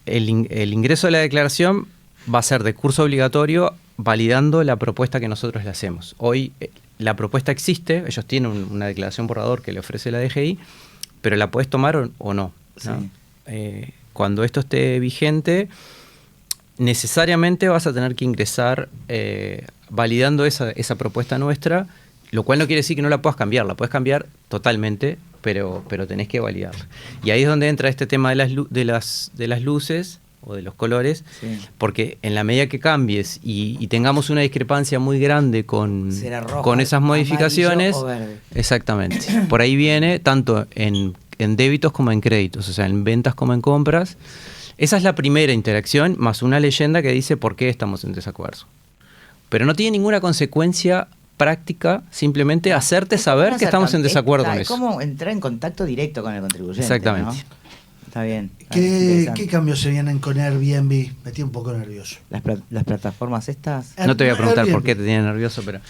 el ingreso de la declaración va a ser de curso obligatorio validando la propuesta que nosotros le hacemos. Hoy la propuesta existe, ellos tienen una declaración borrador que le ofrece la DGI, pero la puedes tomar o no, ¿no? Sí. Cuando esto esté vigente, necesariamente vas a tener que ingresar validando esa propuesta nuestra, lo cual no quiere decir que no la puedas cambiar, la puedes cambiar totalmente, pero tenés que validarla. Y ahí es donde entra este tema de las luces o de los colores, sí. Porque en la medida que cambies y tengamos una discrepancia muy grande con esas modificaciones, exactamente, por ahí viene tanto en débitos como en créditos, o sea, en ventas como en compras. Esa es la primera interacción, más una leyenda que dice por qué estamos en desacuerdo. Pero no tiene ninguna consecuencia práctica, simplemente hacerte saber que estamos en desacuerdo con eso. Es como entrar en contacto directo con el contribuyente. Exactamente. ¿No? Está bien. ¿Qué cambios se vienen con Airbnb? Me tiene un poco nervioso. ¿Las plataformas estas? No te voy a preguntar por qué te tiene nervioso, pero...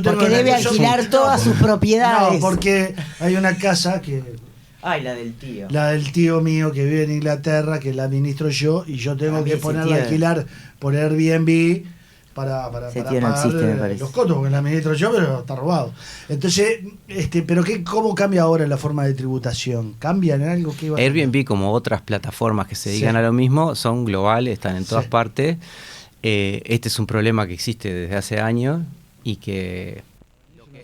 Porque debe alquilar todas sus propiedades. No, porque hay una casa que... Ay, la del tío. La del tío mío que vive en Inglaterra, que la administro yo, y yo tengo que ponerla a alquilar por Airbnb para pagar los costos, porque la administro yo, pero está robado. Entonces, pero ¿cómo cambia ahora la forma de tributación? ¿Cambia en algo que iba a Airbnb, como otras plataformas que se dedican a lo mismo, son globales, están en todas partes. Este es un problema que existe desde hace años y que...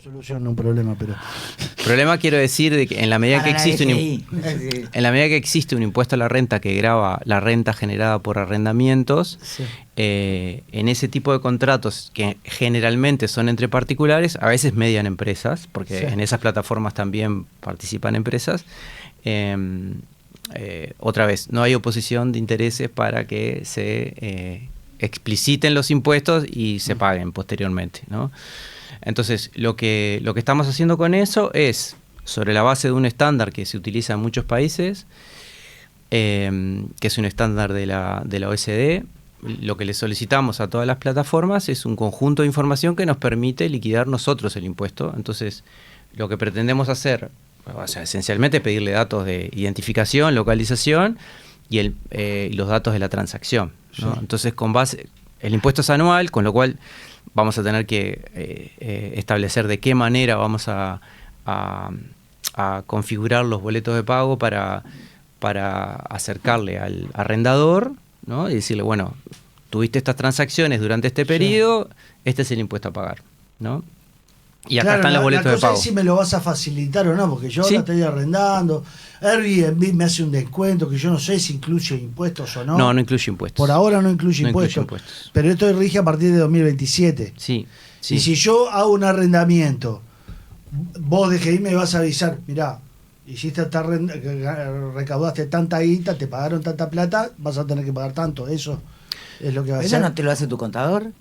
soluciona un problema, pero... Problema quiero decir de que en la medida que existe un impuesto a la renta que grava la renta generada por arrendamientos, sí. En ese tipo de contratos que generalmente son entre particulares, a veces median empresas, porque sí. En esas plataformas también participan empresas. Otra vez, no hay oposición de intereses para que se expliciten los impuestos y se paguen posteriormente, ¿no? Entonces, lo que estamos haciendo con eso es, sobre la base de un estándar que se utiliza en muchos países, que es un estándar de la OSD, lo que le solicitamos a todas las plataformas es un conjunto de información que nos permite liquidar nosotros el impuesto. Entonces, lo que pretendemos hacer, o sea, esencialmente pedirle datos de identificación, localización y los datos de la transacción, ¿no? Sí. Entonces, con base, el impuesto es anual, con lo cual vamos a tener que establecer de qué manera vamos a configurar los boletos de pago para acercarle al arrendador, ¿no? Y decirle, bueno, tuviste estas transacciones durante este periodo, sí. Este es el impuesto a pagar, ¿no? Y acá están los boletos de pago. Es si me lo vas a facilitar o no, porque yo ahora estoy arrendando. Airbnb me hace un descuento que yo no sé si incluye impuestos o no. No incluye impuestos. Por ahora no incluye impuestos. Pero esto rige a partir de 2027. Sí. Y si yo hago un arrendamiento, vos DGI me vas a avisar, mirá, recaudaste tanta guita, te pagaron tanta plata, vas a tener que pagar tanto. Eso es lo que va a hacer. ¿Eso no te lo hace tu contador?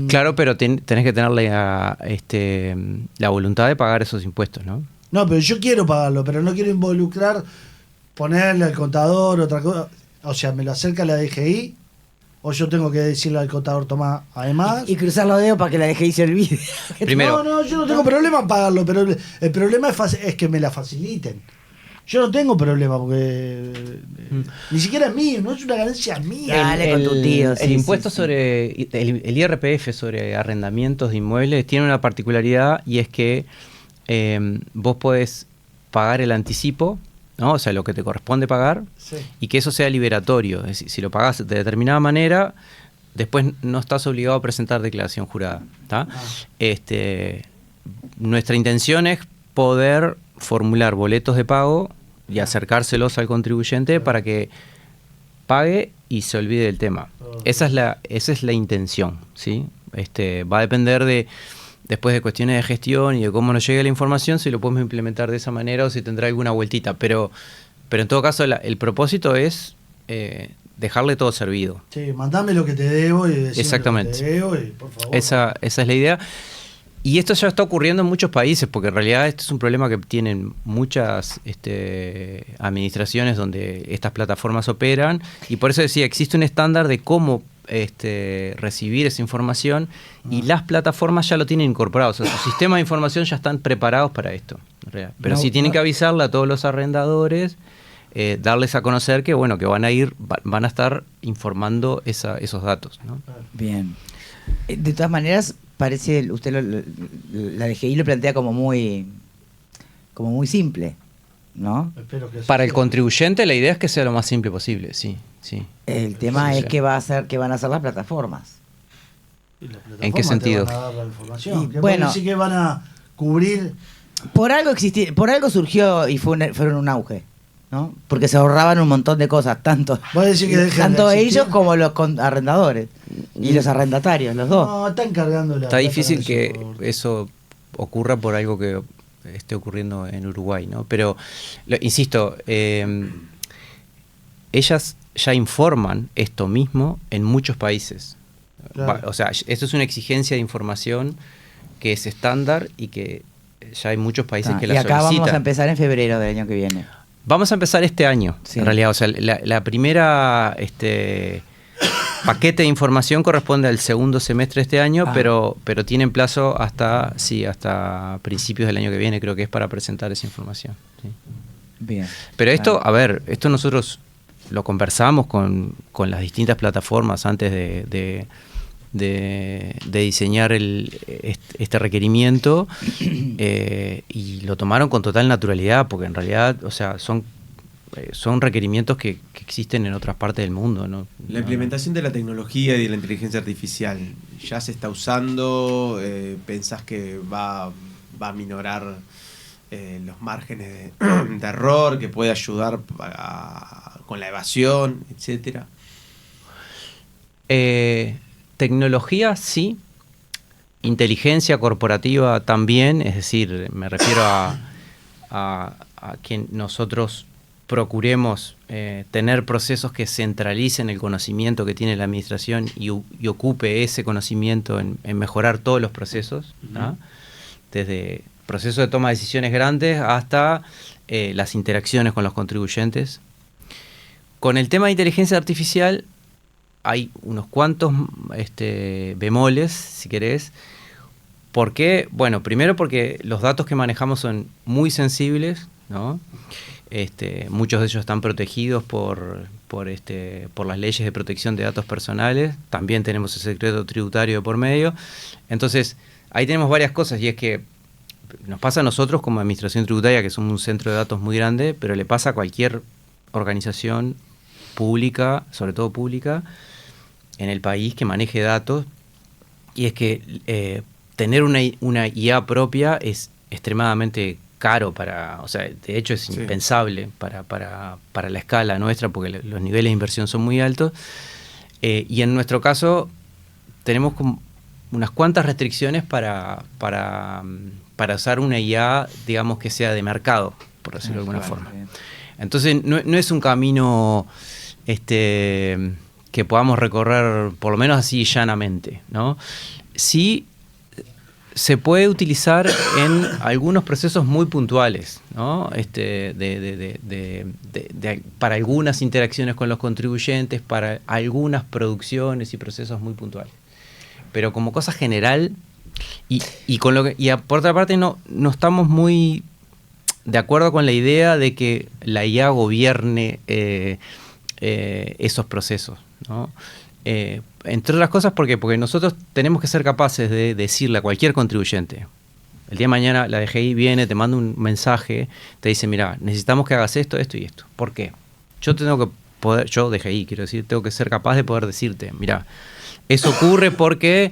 Claro, pero tenés que tener la voluntad de pagar esos impuestos, ¿no? No, pero yo quiero pagarlo, pero no quiero involucrar, ponerle al contador otra cosa. O sea, me lo acerca la DGI, o yo tengo que decirle al contador, toma, además... Y cruzar los dedos para que la DGI se olvide. Primero, no, yo no tengo problema en pagarlo, pero el problema es que me la faciliten. Yo no tengo problema porque ni siquiera es mío, no es una ganancia mía. Dale con tu tío. El impuesto sobre el IRPF sobre arrendamientos de inmuebles tiene una particularidad y es que vos podés pagar el anticipo, ¿no? O sea, lo que te corresponde pagar, sí. Y que eso sea liberatorio. Es decir, si lo pagás de determinada manera, después no estás obligado a presentar declaración jurada, ¿tá? Nuestra intención es poder formular boletos de pago y acercárselos al contribuyente para que pague y se olvide del tema. Esa es la intención, ¿sí? Va a depender después de cuestiones de gestión y de cómo nos llegue la información, si lo podemos implementar de esa manera o si tendrá alguna vueltita. Pero en todo caso el propósito es dejarle todo servido. Sí, mandame lo que te debo y decime exactamente. Lo que te debo y, por favor. Esa es la idea. Y esto ya está ocurriendo en muchos países, porque en realidad este es un problema que tienen muchas administraciones donde estas plataformas operan, y por eso decía, existe un estándar de cómo recibir esa información, y las plataformas ya lo tienen incorporado, o sea, sus sistemas de información ya están preparados para esto. Pero sí tienen que avisarle a todos los arrendadores, darles a conocer que bueno, que van a estar informando esos datos, ¿no? Bien. De todas maneras, parece, la DGI lo plantea como muy simple, ¿no? Espero que Para el contribuyente la idea es que sea lo más simple posible, sí. El tema es qué van a hacer las plataformas. ¿En qué sentido? Te van a dar la información. Y, bueno, sí que van a cubrir. Por algo surgió y fueron un auge, ¿no? Porque se ahorraban un montón de cosas, tanto ellos como los arrendadores y los arrendatarios, los dos. No, están cargando la Está difícil plata que eso. eso ocurra por algo que esté ocurriendo en Uruguay, ¿no? Pero, insisto, ellas ya informan esto mismo en muchos países. Claro. O sea, esto es una exigencia de información que es estándar y que ya hay muchos países que la y acá solicitan. vamos a empezar en febrero del año que viene. Vamos a empezar este año, Sí. en realidad. O sea, la primera paquete de información corresponde al segundo semestre de este año, pero tienen plazo hasta principios del año que viene, creo que es para presentar esa información. Sí. Bien. Pero esto, a ver, esto nosotros lo conversamos con las distintas plataformas antes de diseñar este requerimiento, y lo tomaron con total naturalidad, porque en realidad, o sea, son requerimientos que existen en otras partes del mundo, ¿no? La implementación de la tecnología y de la inteligencia artificial ya se está usando. ¿Pensás que va a minorar los márgenes de error, que puede ayudar con la evasión, etcétera? Tecnología sí, inteligencia corporativa también, es decir, me refiero a que nosotros procuremos tener procesos que centralicen el conocimiento que tiene la administración y ocupe ese conocimiento en mejorar todos los procesos, ¿no? Desde procesos de toma de decisiones grandes hasta las interacciones con los contribuyentes. Con el tema de inteligencia artificial hay unos cuantos bemoles, si querés. ¿Por qué? Bueno, primero porque los datos que manejamos son muy sensibles, ¿no? Muchos de ellos están protegidos por las leyes de protección de datos personales. También tenemos el secreto tributario de por medio. Entonces, ahí tenemos varias cosas, y es que nos pasa a nosotros como administración tributaria, que somos un centro de datos muy grande, pero le pasa a cualquier organización pública, sobre todo pública, en el país que maneje datos, y es que tener una IA propia es extremadamente caro o sea, de hecho es impensable para la escala nuestra, porque los niveles de inversión son muy altos, y en nuestro caso tenemos como unas cuantas restricciones para usar una IA, digamos, que sea de mercado, por decirlo de alguna forma. Entonces no es un camino que podamos recorrer, por lo menos así llanamente, ¿no? Sí se puede utilizar en algunos procesos muy puntuales, ¿no? Para algunas interacciones con los contribuyentes, para algunas producciones y procesos muy puntuales. Pero como cosa general, y por otra parte no estamos muy de acuerdo con la idea de que la IA gobierne esos procesos, ¿no? Entre otras cosas, porque nosotros tenemos que ser capaces de decirle a cualquier contribuyente, el día de mañana la DGI viene, te manda un mensaje, te dice, mira, necesitamos que hagas esto, esto y esto. ¿Por qué? Yo DGI, quiero decir, tengo que ser capaz de poder decirte, mira, eso ocurre porque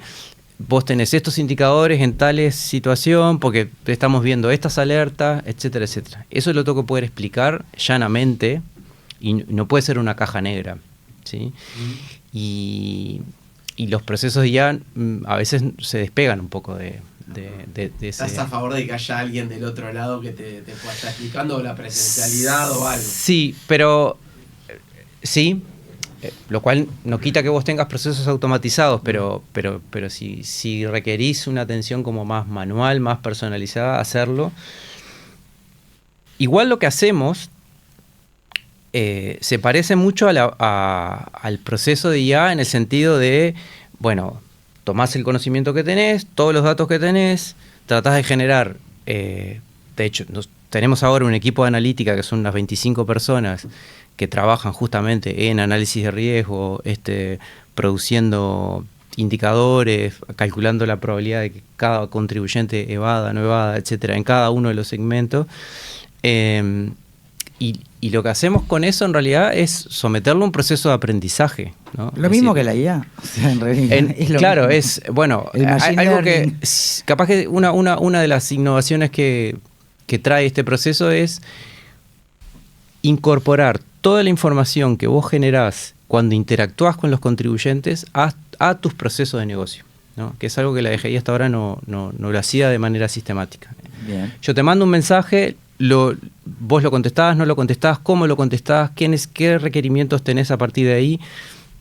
vos tenés estos indicadores en tal situación, porque estamos viendo estas alertas, etcétera, etcétera. Eso lo tengo que poder explicar llanamente, y no puede ser una caja negra, ¿sí? Y los procesos ya a veces se despegan un poco de ese... ¿Estás a favor de que haya alguien del otro lado que te pueda estar explicando la presencialidad o algo? Sí, pero... Sí, lo cual no quita que vos tengas procesos automatizados, pero si requerís una atención como más manual, más personalizada, hacerlo. Igual lo que hacemos se parece mucho al proceso de IA en el sentido de, bueno, tomás el conocimiento que tenés, todos los datos que tenés, tratás de generar, de hecho, tenemos ahora un equipo de analítica que son unas 25 personas que trabajan justamente en análisis de riesgo, produciendo indicadores, calculando la probabilidad de que cada contribuyente evada, no evada, etcétera, en cada uno de los segmentos. Y lo que hacemos con eso en realidad es someterlo a un proceso de aprendizaje, ¿no? Lo mismo que la IA. O sea, en realidad, claro, mismo. es, bueno, El machine algo learning. que, capaz que una de las innovaciones que trae este proceso es incorporar toda la información que vos generás cuando interactúas con los contribuyentes a tus procesos de negocio, ¿no? Que es algo que la DGI hasta ahora no lo hacía de manera sistemática. Bien. Yo te mando un mensaje, vos lo contestás, no lo contestás, cómo lo contestás, qué requerimientos tenés a partir de ahí.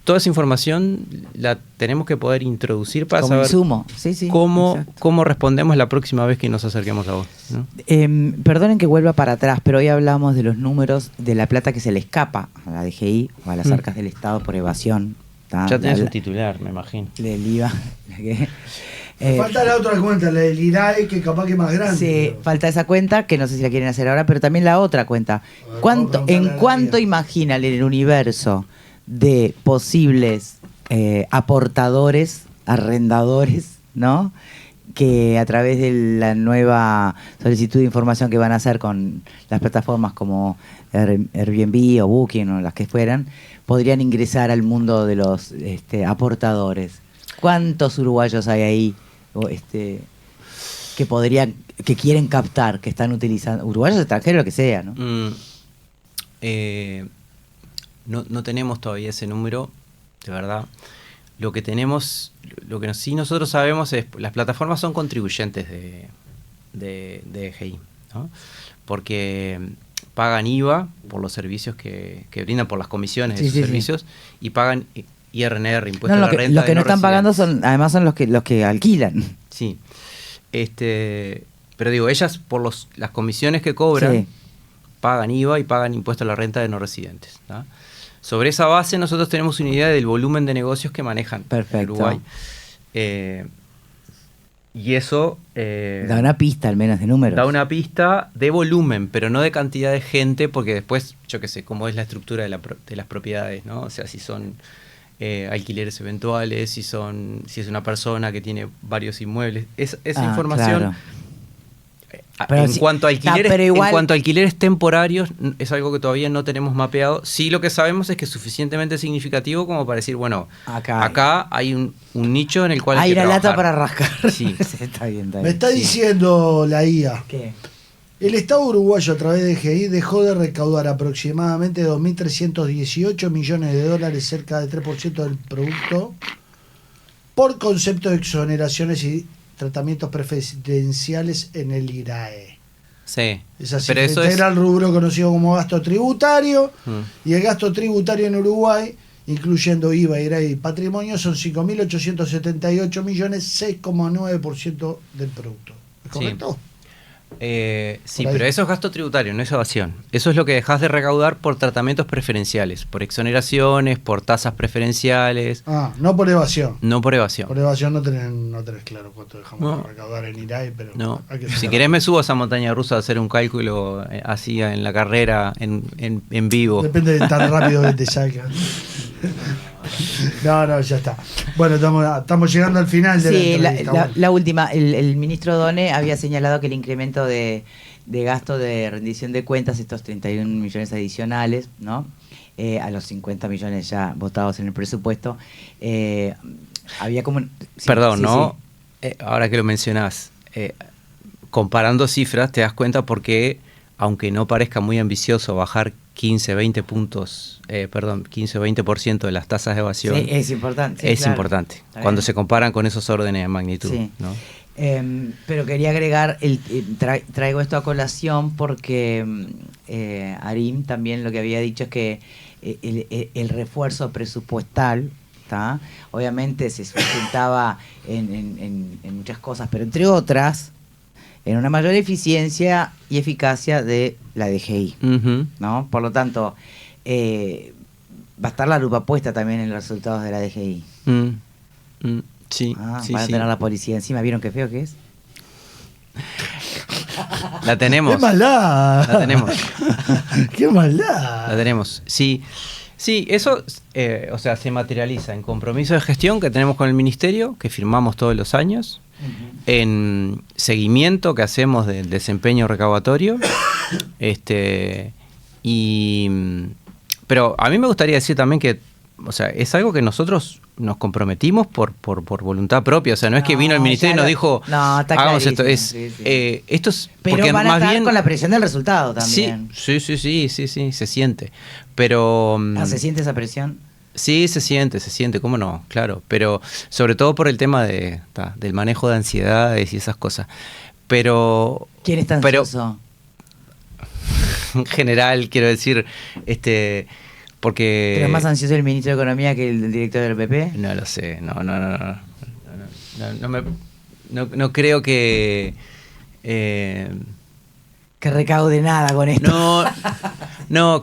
Toda esa información la tenemos que poder introducir para Como saber insumo. Sí, sí, cómo respondemos la próxima vez que nos acerquemos a vos, ¿no? Perdonen que vuelva para atrás, pero hoy hablamos de los números de la plata que se le escapa a la DGI o a las arcas del Estado por evasión. Ya tenés un titular, me imagino. Del IVA. Falta la otra cuenta, la del IRAE, que capaz que es más grande. Sí, pero... falta esa cuenta, que no sé si la quieren hacer ahora, pero también la otra cuenta. ¿En cuánto imaginan el universo de posibles aportadores, arrendadores, ¿no? Que a través de la nueva solicitud de información que van a hacer con las plataformas como Airbnb o Booking o las que fueran, podrían ingresar al mundo de los aportadores? ¿Cuántos uruguayos hay ahí que quieren captar, que están utilizando, uruguayos, extranjeros, lo que sea, ¿no? No tenemos todavía ese número, de verdad. Lo que sí nosotros sabemos es las plataformas son contribuyentes de EGI, ¿no? Porque pagan IVA por los servicios que brindan, por las comisiones de sus servicios, y pagan IRNR, impuesto a la renta. Los que no están pagando además son los que alquilan. Sí. Pero digo, ellas por las comisiones que cobran pagan IVA y pagan impuesto a la renta de no residentes, ¿tá? Sobre esa base nosotros tenemos una idea del volumen de negocios que manejan en Uruguay. Y eso... da una pista al menos de números. Da una pista de volumen, pero no de cantidad de gente, porque después, yo qué sé, cómo es la estructura de las propiedades, ¿no? O sea, si son alquileres eventuales, si es una persona que tiene varios inmuebles. Esa información... Claro. En cuanto a alquileres temporarios, es algo que todavía no tenemos mapeado. Sí, lo que sabemos es que es suficientemente significativo como para decir, bueno, acá hay un nicho en el cual hay una lata para rascar. Sí. Está bien. Me está diciendo la IA. ¿Qué? El Estado uruguayo a través de GI dejó de recaudar aproximadamente 2.318 millones de dólares, cerca del 3% del producto, por concepto de exoneraciones y tratamientos preferenciales en el IRAE. Sí. Es así, era el rubro conocido como gasto tributario, y el gasto tributario en Uruguay, incluyendo IVA, IRAE y patrimonio, son 5.878 millones, 6,9% del producto. ¿Es correcto? Sí, pero eso es gasto tributario, no es evasión. Eso es lo que dejas de recaudar por tratamientos preferenciales, por exoneraciones, por tasas preferenciales. No por evasión. No por evasión. Por evasión no tenés claro cuánto dejamos de recaudar en IRAE, pero hay que si querés me subo a esa montaña rusa a hacer un cálculo así en la carrera, en vivo. Depende de tan rápido que te salga. No, ya está. Bueno, estamos llegando al final de la entrevista. La última. El ministro Done había señalado que el incremento de gasto de rendición de cuentas, estos 31 millones adicionales, ¿no? A los 50 millones ya votados en el presupuesto, había como... ahora que lo mencionás, comparando cifras te das cuenta porque, aunque no parezca muy ambicioso bajar 15-20% de las tasas de evasión. Sí, es importante. Es importante cuando se comparan con esos órdenes de magnitud, ¿no? Pero quería agregar, traigo esto a colación porque Arim también lo que había dicho es que el refuerzo presupuestal, ¿tá? Obviamente se sustentaba en muchas cosas, pero entre otras, en una mayor eficiencia y eficacia de la DGI, ¿no? Por lo tanto, va a estar la lupa puesta también en los resultados de la DGI. Sí, sí, van a sí. tener la policía encima. ¿Vieron qué feo que es? La tenemos. ¡Qué maldad! La tenemos. ¡Qué maldad! La tenemos. Sí, sí, eso o sea, se materializa en compromiso de gestión que tenemos con el Ministerio, que firmamos todos los años, en seguimiento que hacemos del desempeño recaudatorio, pero a mí me gustaría decir también que, o sea, es algo que nosotros nos comprometimos por voluntad propia. O sea, no es que vino el Ministerio y nos dijo, hagamos esto. Esto es pero porque van a más estar bien con la presión del resultado también. Sí, se siente. Pero ¿se siente esa presión? Sí, se siente, cómo no, claro. Pero sobre todo por el tema del manejo de ansiedades y esas cosas. Pero ¿quién está ansioso? En general, quiero decir, porque... ¿Pero es más ansioso el ministro de Economía que el director del PP? No lo sé, no creo que... que recaude nada con esto. No,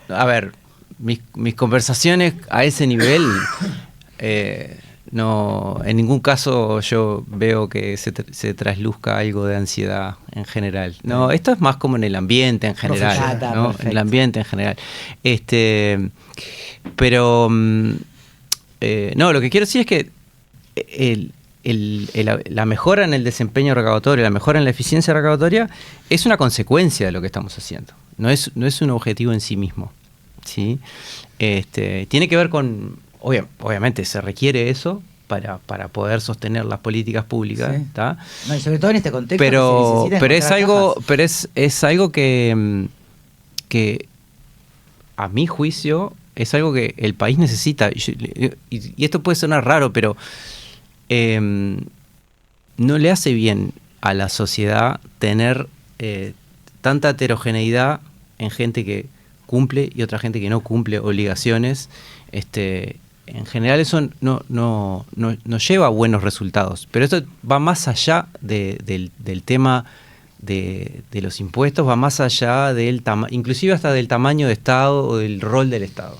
a ver, mis conversaciones a ese nivel, no, en ningún caso yo veo que se trasluzca algo de ansiedad en general. No, esto es más como en el ambiente en general, ¿no? En el ambiente en general. Pero no, lo que quiero decir es que la mejora en el desempeño recaudatorio, la mejora en la eficiencia recaudatoria es una consecuencia de lo que estamos haciendo. No es un objetivo en sí mismo, ¿sí? Tiene que ver con... Obviamente se requiere eso para poder sostener las políticas públicas, sí. ¿tá? No, y sobre todo en este contexto pero es algo que a mi juicio es algo que el país necesita, y esto puede sonar raro, pero no le hace bien a la sociedad tener tanta heterogeneidad en gente que cumple y otra gente que no cumple obligaciones. En general eso no lleva a buenos resultados, pero esto va más allá del tema de los impuestos, va más allá del inclusive hasta del tamaño de Estado o del rol del Estado.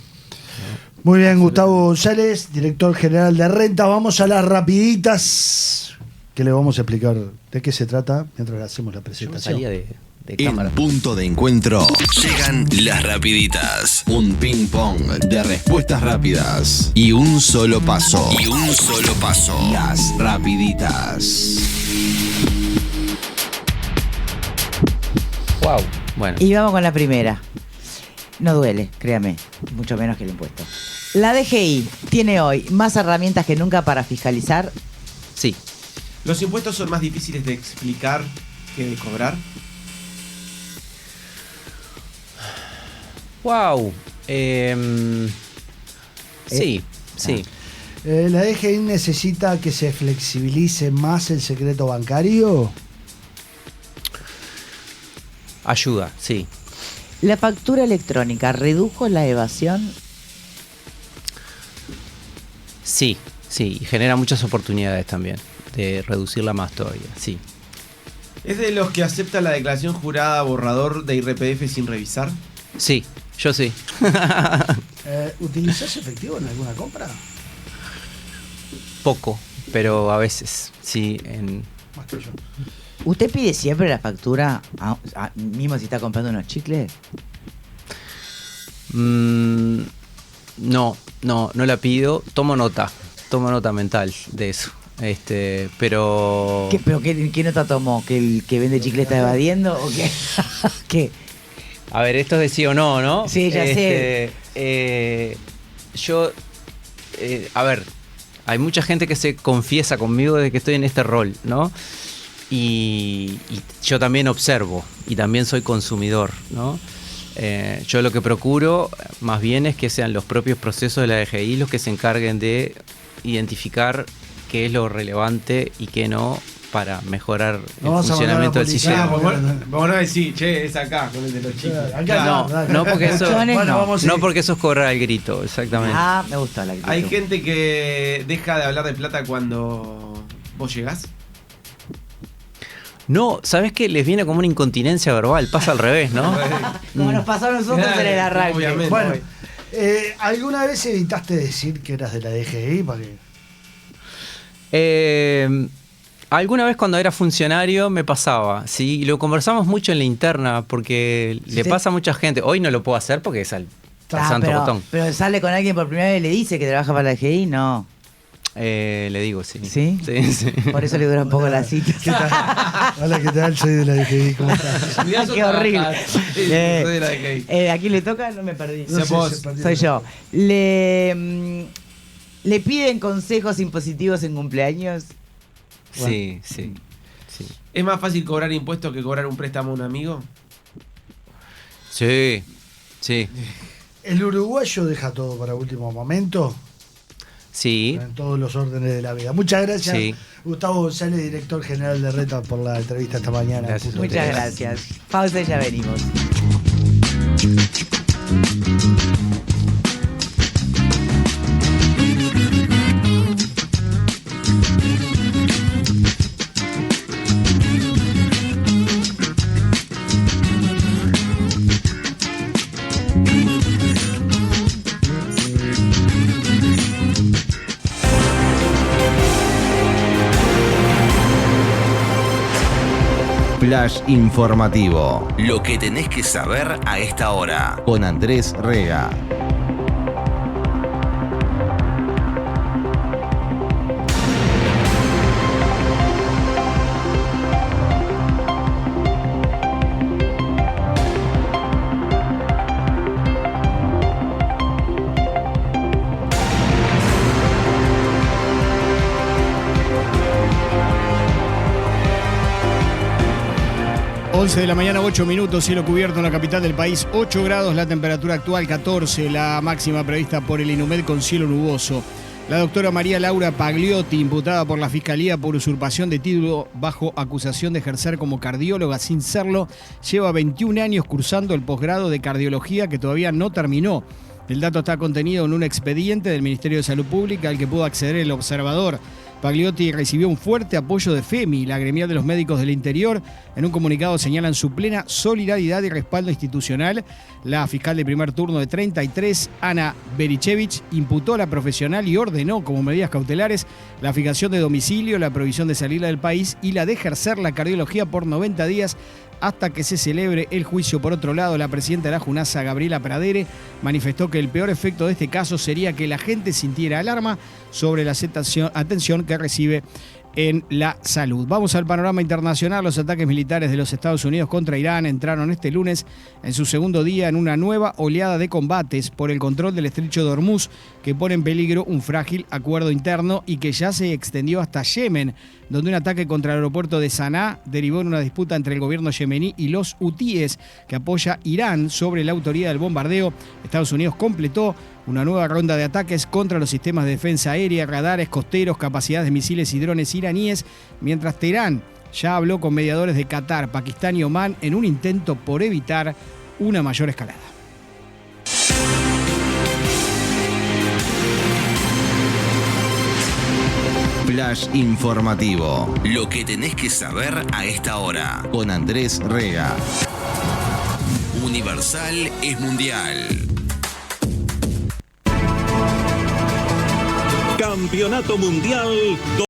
Muy bien, Gustavo González, director general de Renta. Vamos a las rapiditas, que le vamos a explicar de qué se trata mientras le hacemos la presentación. En Punto de Encuentro llegan las rapiditas. Un ping pong de respuestas rápidas y un solo paso. Las rapiditas. Wow. Bueno. Y vamos con la primera. No duele, créame, mucho menos que el impuesto. La DGI tiene hoy más herramientas que nunca para fiscalizar. Sí. ¿Los impuestos son más difíciles de explicar que de cobrar? Wow. Sí. ¿La DGI necesita que se flexibilice más el secreto bancario? Ayuda, sí. ¿La factura electrónica redujo la evasión? Sí, y genera muchas oportunidades también de reducirla más todavía, sí. ¿Es de los que acepta la declaración jurada borrador de IRPF sin revisar? Sí, yo sí. ¿Utilizás efectivo en alguna compra? Poco, pero a veces, sí. Más que yo. ¿Usted pide siempre la factura, mismo si está comprando unos chicles? No la pido. Tomo nota mental de eso. Pero... ¿Qué nota tomó? ¿Que el que vende chicles está evadiendo o qué? ¿Qué? A ver, esto es de sí o no, ¿no? Sí, ya sé. A ver, hay mucha gente que se confiesa conmigo de que estoy en este rol, ¿no? Y yo también observo y también soy consumidor, ¿no? Yo lo que procuro más bien es que sean los propios procesos de la DGI los que se encarguen de identificar qué es lo relevante y qué no para mejorar el Vamos a funcionamiento del mandar a la sistema. policía. Vos no decís, che, es acá, con el de los chicos. Acá No porque eso, Colchones, Bueno, no. vamos a no ir. porque eso es cobrar el grito, exactamente. Ah, me gustó la actitud. Hay gente que deja de hablar de plata cuando vos llegás. No, ¿sabés qué? Les viene como una incontinencia verbal, pasa al revés, ¿no? Como nos pasó a nosotros en el arranque. Obviamente. Bueno, ¿alguna vez evitaste decir que eras de la DGI? Para que... Alguna vez cuando era funcionario me pasaba, sí, y lo conversamos mucho en la interna porque le pasa a mucha gente. Hoy no lo puedo hacer porque es al santo botón. Pero sale con alguien por primera vez y le dice que trabaja para la DGI, no. Le digo, sí. ¿Sí? Sí. Por eso le dura un poco la cita. ¿Qué tal? Hola, ¿qué tal? Soy de la DGI, ¿cómo estás? Qué horrible. Sí, soy de la DGI. ¿A quién le toca? No me perdí. No sé, vos. se perdió. Soy yo. ¿Le piden consejos impositivos en cumpleaños? Sí. ¿Es más fácil cobrar impuestos que cobrar un préstamo a un amigo? Sí. ¿El uruguayo deja todo para último momento? Sí. En todos los órdenes de la vida. Muchas gracias, Sí. Gustavo González, director general de RETA, por la entrevista esta mañana. Gracias a Muchas ustedes. gracias. Pausa y ya venimos. Flash informativo. Lo que tenés que saber a esta hora. Con Andrés Rega. De la mañana, 8 minutos, cielo cubierto en la capital del país, 8 grados, la temperatura actual 14, la máxima prevista por el INUMED con cielo nuboso. La doctora María Laura Pagliotti, imputada por la Fiscalía por usurpación de título bajo acusación de ejercer como cardióloga sin serlo, lleva 21 años cursando el posgrado de cardiología que todavía no terminó. El dato está contenido en un expediente del Ministerio de Salud Pública al que pudo acceder el observador. Pagliotti recibió un fuerte apoyo de FEMI, la gremial de los médicos del interior. En un comunicado señalan su plena solidaridad y respaldo institucional. La fiscal de primer turno de 33, Ana Berichevich, imputó a la profesional y ordenó como medidas cautelares la fijación de domicilio, la prohibición de salir del país y la de ejercer la cardiología por 90 días hasta que se celebre el juicio. Por otro lado, la presidenta de la Junasa, Gabriela Pradere, manifestó que el peor efecto de este caso sería que la gente sintiera alarma sobre la atención que recibe en la salud. Vamos al panorama internacional. Los ataques militares de los Estados Unidos contra Irán entraron este lunes en su segundo día en una nueva oleada de combates por el control del estrecho de Hormuz, que pone en peligro un frágil acuerdo interno y que ya se extendió hasta Yemen, donde un ataque contra el aeropuerto de Saná derivó en una disputa entre el gobierno yemení y los hutíes, que apoya Irán sobre la autoría del bombardeo. Estados Unidos completó una nueva ronda de ataques contra los sistemas de defensa aérea, radares costeros, capacidades de misiles y drones iraníes, mientras Teherán ya habló con mediadores de Qatar, Pakistán y Omán en un intento por evitar una mayor escalada. Flash informativo. Lo que tenés que saber a esta hora. Con Andrés Rega. Universal es mundial. Campeonato Mundial